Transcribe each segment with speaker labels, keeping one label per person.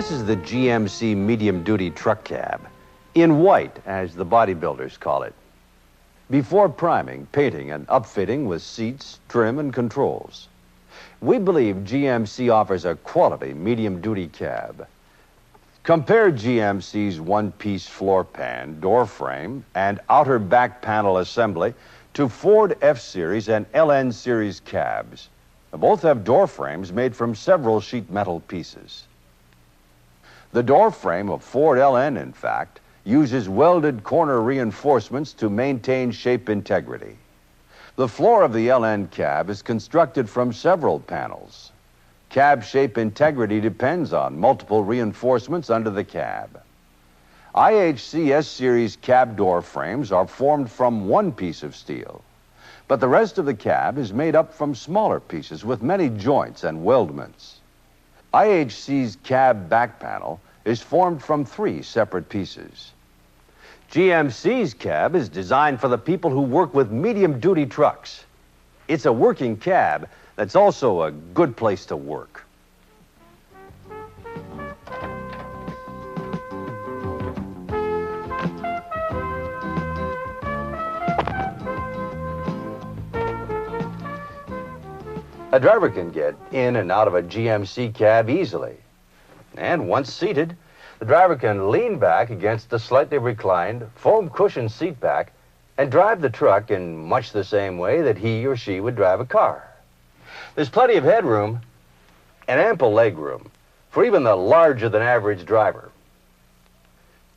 Speaker 1: This is the GMC medium-duty truck cab, in white, as the bodybuilders call it. Before priming, painting, and upfitting with seats, trim, and controls, we believe GMC offers a quality medium-duty cab. Compare GMC's one-piece floor pan, door frame, and outer back panel assembly to Ford F-Series and LN Series cabs. Both have door frames made from several sheet metal pieces. The door frame of Ford LN, in fact, uses welded corner reinforcements to maintain shape integrity. The floor of the LN cab is constructed from several panels. Cab shape integrity depends on multiple reinforcements under the cab. IHC S-Series cab door frames are formed from one piece of steel, but the rest of the cab is made up from smaller pieces with many joints and weldments. IHC's cab back panel is formed from 3 separate pieces. GMC's cab is designed for the people who work with medium-duty trucks. It's a working cab that's also a good place to work. A driver can get in and out of a GMC cab easily. And once seated, the driver can lean back against the slightly reclined, foam-cushioned seat back and drive the truck in much the same way that he or she would drive a car. There's plenty of headroom and ample legroom for even the larger-than-average driver.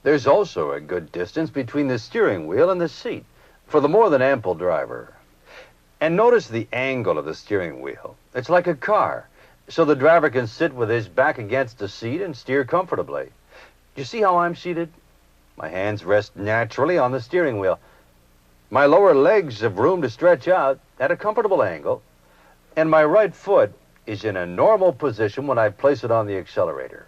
Speaker 1: There's also a good distance between the steering wheel and the seat for the more than ample driver. And notice the angle of the steering wheel. It's like a car, so the driver can sit with his back against the seat and steer comfortably. Do you see how I'm seated? My hands rest naturally on the steering wheel. My lower legs have room to stretch out at a comfortable angle, and my right foot is in a normal position when I place it on the accelerator.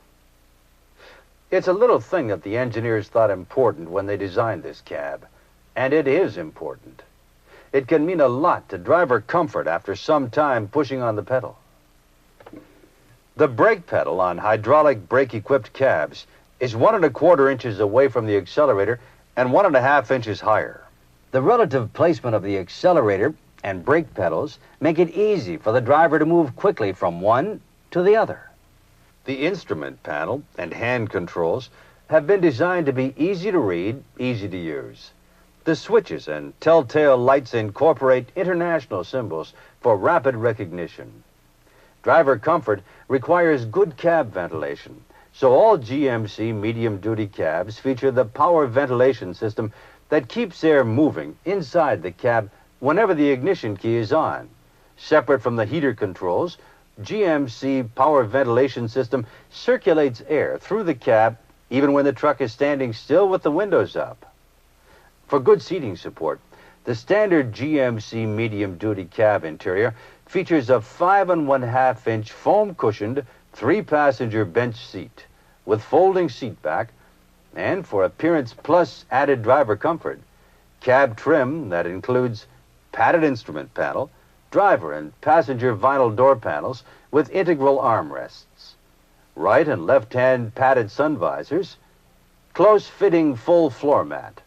Speaker 1: It's a little thing that the engineers thought important when they designed this cab, and it is important. It can mean a lot to driver comfort after some time pushing on the pedal. The brake pedal on hydraulic brake-equipped cabs is 1 1/4 inches away from the accelerator and 1 1/2 inches higher. The relative placement of the accelerator and brake pedals make it easy for the driver to move quickly from one to the other. The instrument panel and hand controls have been designed to be easy to read, easy to use. The switches and telltale lights incorporate international symbols for rapid recognition. Driver comfort requires good cab ventilation, so all GMC medium-duty cabs feature the power ventilation system that keeps air moving inside the cab whenever the ignition key is on. Separate from the heater controls, GMC power ventilation system circulates air through the cab even when the truck is standing still with the windows up. For good seating support, the standard GMC medium-duty cab interior features a 5 1/2 inch foam-cushioned 3-passenger bench seat with folding seat back, and for appearance plus added driver comfort, cab trim that includes padded instrument panel, driver and passenger vinyl door panels with integral armrests, right and left-hand padded sun visors, close-fitting full floor mat,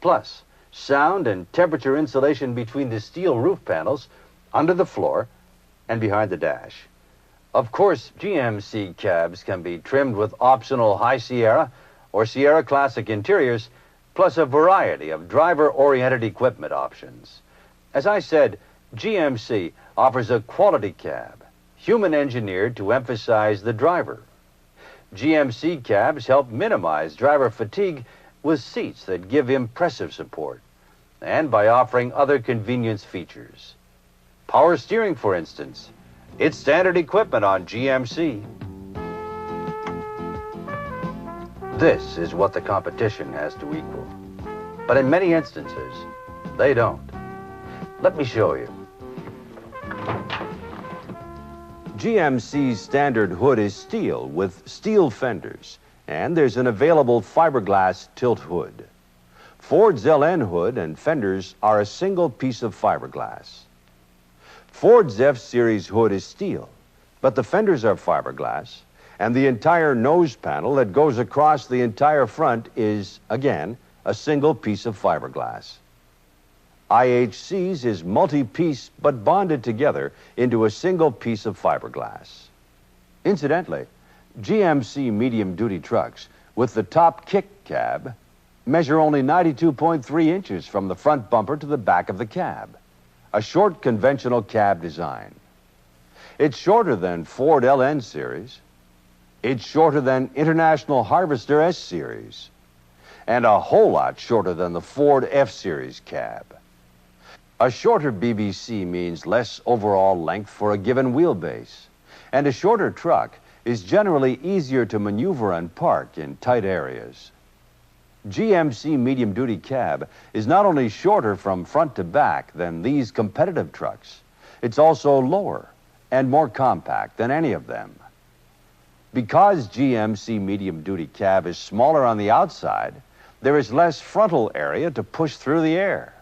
Speaker 1: plus sound and temperature insulation between the steel roof panels, under the floor, and behind the dash. Of course, GMC cabs can be trimmed with optional High Sierra or Sierra Classic interiors, plus a variety of driver-oriented equipment options. As I said, GMC offers a quality cab, human-engineered to emphasize the driver. GMC cabs help minimize driver fatigue with seats that give impressive support, and by offering other convenience features. Power steering, for instance. It's standard equipment on GMC. This is what the competition has to equal. But in many instances, they don't. Let me show you. GMC's standard hood is steel with steel fenders, and there's an available fiberglass tilt hood. Ford's LN hood and fenders are a single piece of fiberglass. Ford's F-Series hood is steel, but the fenders are fiberglass, And the entire nose panel that goes across the entire front is, again, a single piece of fiberglass. IHC's is multi-piece but bonded together into a single piece of fiberglass. Incidentally, GMC medium-duty trucks with the top kick cab measure only 92.3 inches from the front bumper to the back of the cab, a short conventional cab design. It's shorter than Ford LN series. It's shorter than International Harvester S series, and a whole lot shorter than the Ford F series cab. A shorter BBC means less overall length for a given wheelbase, and a shorter truck is generally easier to maneuver and park in tight areas. GMC medium-duty cab is not only shorter from front to back than these competitive trucks, it's also lower and more compact than any of them. Because GMC medium-duty cab is smaller on the outside, there is less frontal area to push through the air.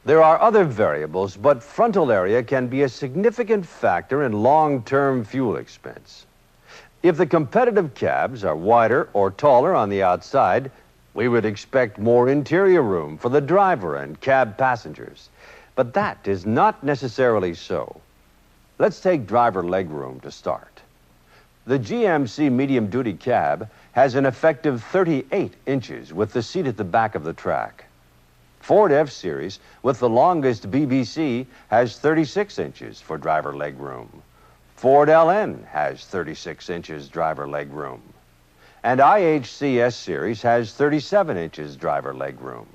Speaker 1: There are other variables, but frontal area can be a significant factor in long-term fuel expense. If the competitive cabs are wider or taller on the outside, we would expect more interior room for the driver and cab passengers. But that is not necessarily so. Let's take driver legroom to start. The GMC medium-duty cab has an effective 38 inches with the seat at the back of the track. Ford F-Series, with the longest BBC, has 36 inches for driver legroom. Ford LN has 36 inches driver legroom. And IHC S-Series has 37 inches driver legroom.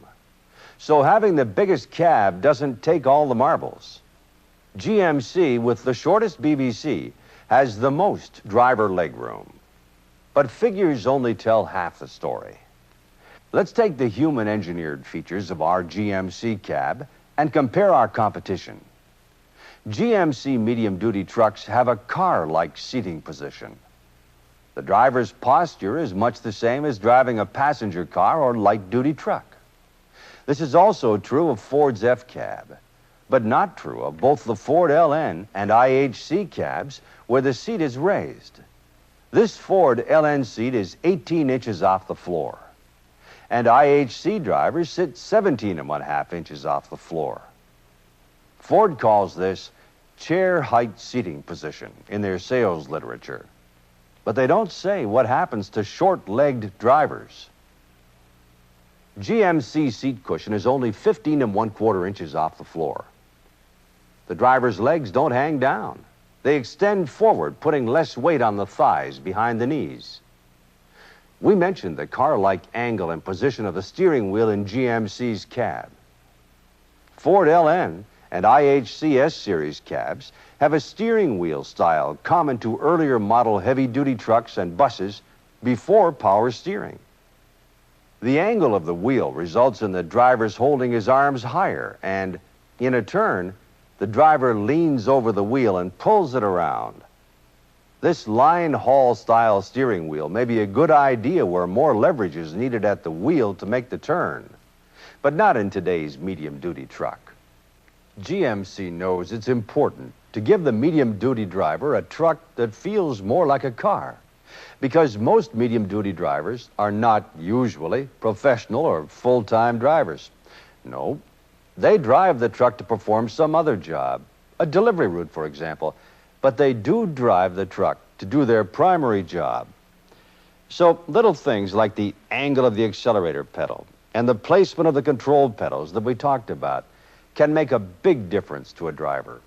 Speaker 1: So having the biggest cab doesn't take all the marbles. GMC, with the shortest BBC, has the most driver legroom. But figures only tell half the story. Let's take the human-engineered features of our GMC cab and compare our competition. GMC medium-duty trucks have a car-like seating position. The driver's posture is much the same as driving a passenger car or light-duty truck. This is also true of Ford's F-cab, but not true of both the Ford LN and IHC cabs where the seat is raised. This Ford LN seat is 18 inches off the floor, and IHC drivers sit 17.5 inches off the floor. Ford calls this chair height seating position in their sales literature, but they don't say what happens to short-legged drivers. GMC seat cushion is only 15.25 inches off the floor. The driver's legs don't hang down. They extend forward, putting less weight on the thighs behind the knees. We mentioned the car-like angle and position of the steering wheel in GMC's cab. Ford LN and IHC S-Series cabs have a steering wheel style common to earlier model heavy-duty trucks and buses before power steering. The angle of the wheel results in the driver's holding his arms higher, and in a turn, the driver leans over the wheel and pulls it around. This line haul style steering wheel may be a good idea where more leverage is needed at the wheel to make the turn, but not in today's medium-duty truck. GMC knows it's important to give the medium-duty driver a truck that feels more like a car, because most medium-duty drivers are not usually professional or full-time drivers. No, they drive the truck to perform some other job, a delivery route, for example, but they do drive the truck to do their primary job. So little things like the angle of the accelerator pedal and the placement of the control pedals that we talked about can make a big difference to a driver.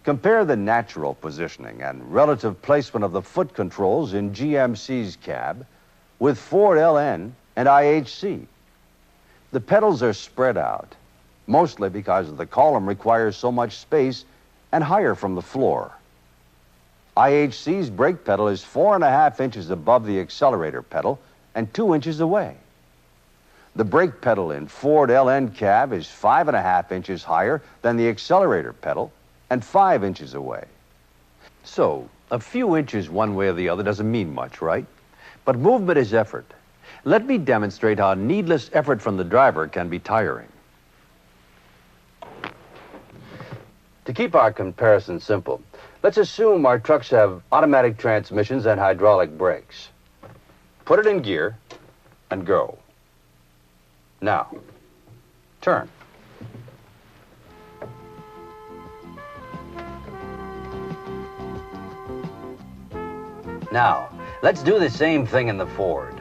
Speaker 1: Compare the natural positioning and relative placement of the foot controls in GMC's cab with Ford LN and IHC. The pedals are spread out, mostly because the column requires so much space and higher from the floor. IHC's brake pedal is 4.5 inches above the accelerator pedal and 2 inches away. The brake pedal in Ford LN cab is 5.5 inches higher than the accelerator pedal and 5 inches away. So, a few inches one way or the other doesn't mean much, right? But movement is effort. Let me demonstrate how needless effort from the driver can be tiring. To keep our comparison simple, Let's assume our trucks have automatic transmissions and hydraulic brakes. Put it in gear and go. Now, turn. Now, let's do the same thing in the Ford.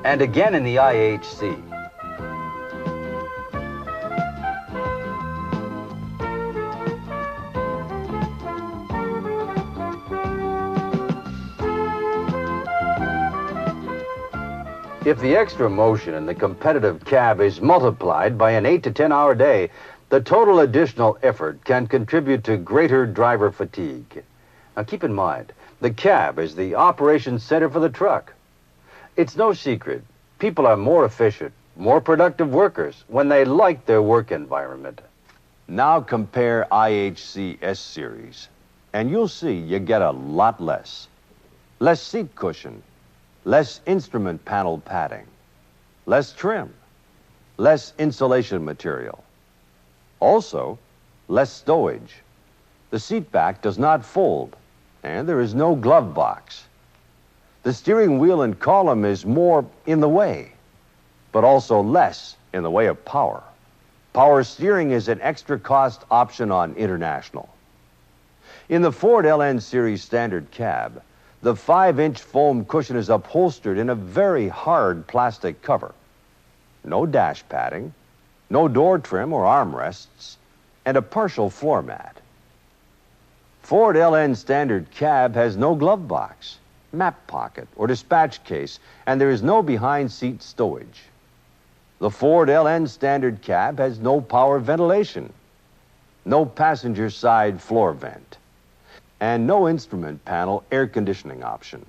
Speaker 1: And again in the IHC. If the extra motion in the competitive cab is multiplied by an 8 to 10 hour day, the total additional effort can contribute to greater driver fatigue. Now keep in mind, the cab is the operations center for the truck. It's no secret, people are more efficient, more productive workers when they like their work environment. Now compare IHC S Series, and you'll see you get a lot less. Less seat cushion, less instrument panel padding, less trim, less insulation material. Also, less stowage. The seat back does not fold, and there is no glove box. The steering wheel and column is more in the way, but also less in the way of power. Power steering is an extra cost option on International. In the Ford LN Series standard cab, the 5-inch foam cushion is upholstered in a very hard plastic cover. No dash padding, no door trim or armrests, and a partial floor mat. Ford LN standard cab has no glove box, map pocket, or dispatch case, and there is no behind-seat stowage. The Ford LN standard cab has no power ventilation, no passenger side floor vent, and no instrument panel air conditioning option.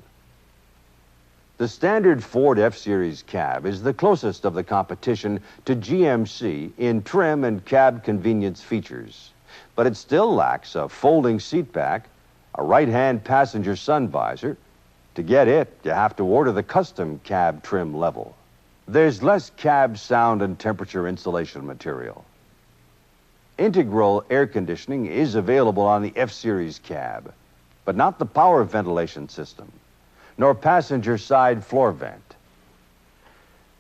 Speaker 1: The standard Ford F-Series cab is the closest of the competition to GMC in trim and cab convenience features, but it still lacks a folding seat back, a right-hand passenger sun visor. To get it, you have to order the custom cab trim level. There's less cab sound and temperature insulation material. Integral air conditioning is available on the F-Series cab, but not the power ventilation system, nor passenger side floor vent.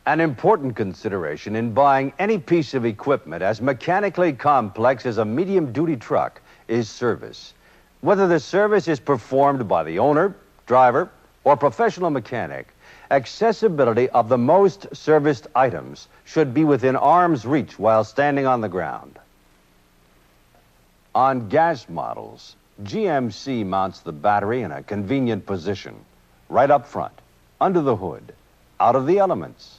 Speaker 1: An important consideration in buying any piece of equipment as mechanically complex as a medium-duty truck is service. Whether the service is performed by the owner, driver, or professional mechanic, accessibility of the most serviced items should be within arm's reach while standing on the ground. On gas models, GMC mounts the battery in a convenient position, right up front, under the hood, out of the elements.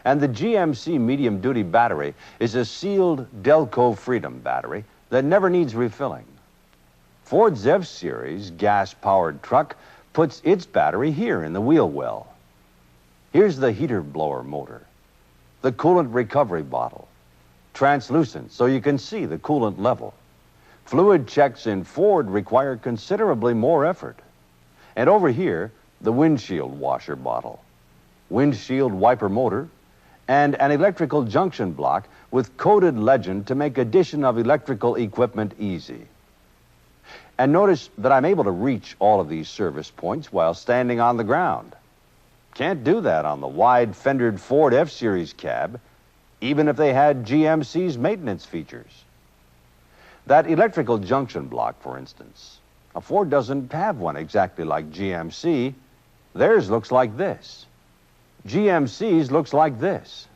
Speaker 1: And the GMC medium-duty battery is a sealed Delco Freedom battery that never needs refilling. Ford's F-Series gas-powered truck puts its battery here in the wheel well. Here's the heater blower motor, the coolant recovery bottle, translucent so you can see the coolant level. Fluid checks in Ford require considerably more effort. And over here, the windshield washer bottle, windshield wiper motor, and an electrical junction block with coded legend to make addition of electrical equipment easy. And notice that I'm able to reach all of these service points while standing on the ground. Can't do that on the wide-fendered Ford F-Series cab, even if they had GMC's maintenance features. That electrical junction block, for instance. Now, Ford doesn't have one exactly like GMC. Theirs looks like this. GMC's looks like this.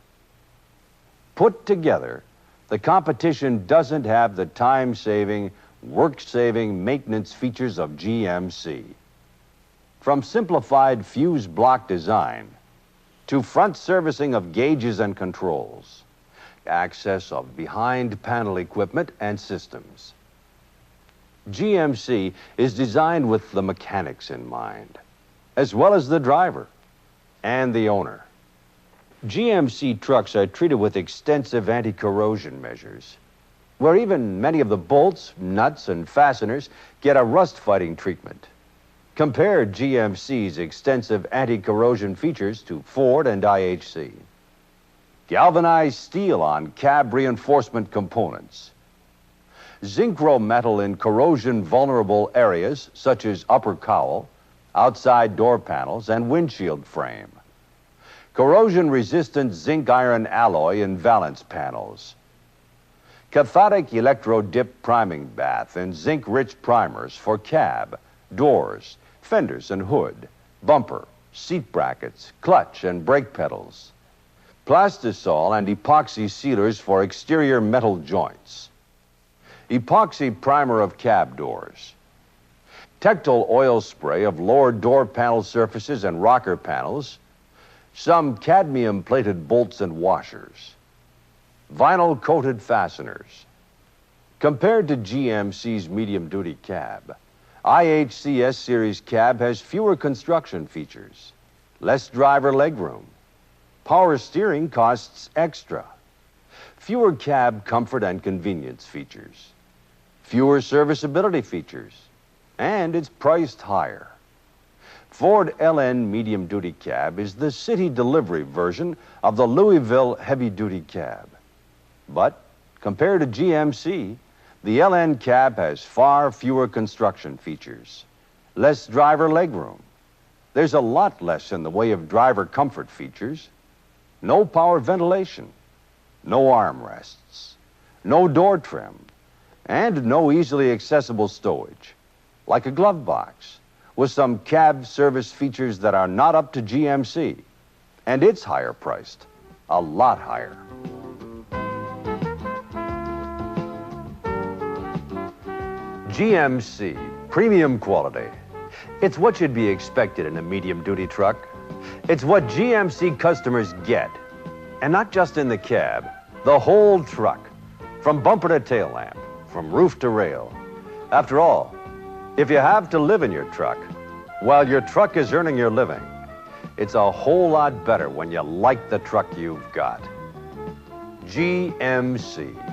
Speaker 1: Put together, the competition doesn't have the time-saving, work-saving maintenance features of GMC. From simplified fuse block design to front servicing of gauges and controls, access of behind-panel equipment and systems. GMC is designed with the mechanics in mind, as well as the driver and the owner. GMC trucks are treated with extensive anti-corrosion measures, where even many of the bolts, nuts, and fasteners get a rust-fighting treatment. Compare GMC's extensive anti-corrosion features to Ford and IHC. Galvanized steel on cab reinforcement components. Zinc-row metal in corrosion-vulnerable areas such as upper cowl, outside door panels, and windshield frame. Corrosion-resistant zinc-iron alloy in valance panels. Cathodic electro-dip priming bath and zinc-rich primers for cab, doors, fenders and hood, bumper, seat brackets, clutch and brake pedals. Plastisol and epoxy sealers for exterior metal joints. Epoxy primer of cab doors. Tectile oil spray of lower door panel surfaces and rocker panels. Some cadmium-plated bolts and washers. Vinyl-coated fasteners. Compared to GMC's medium-duty cab, IHC S-Series cab has fewer construction features, less driver legroom. Power steering costs extra. Fewer cab comfort and convenience features. Fewer serviceability features. And it's priced higher. Ford LN medium-duty cab is the city delivery version of the Louisville heavy-duty cab. But compared to GMC, the LN cab has far fewer construction features, less driver legroom. There's a lot less in the way of driver comfort features. No power ventilation, no armrests, no door trim, and no easily accessible stowage, like a glove box, with some cab service features that are not up to GMC. And it's higher priced, a lot higher. GMC, premium quality. It's what should be expected in a medium-duty truck. It's what GMC customers get. And not just in the cab, the whole truck, from bumper to tail lamp, from roof to rail. After all, if you have to live in your truck, while your truck is earning your living, it's a whole lot better when you like the truck you've got. GMC.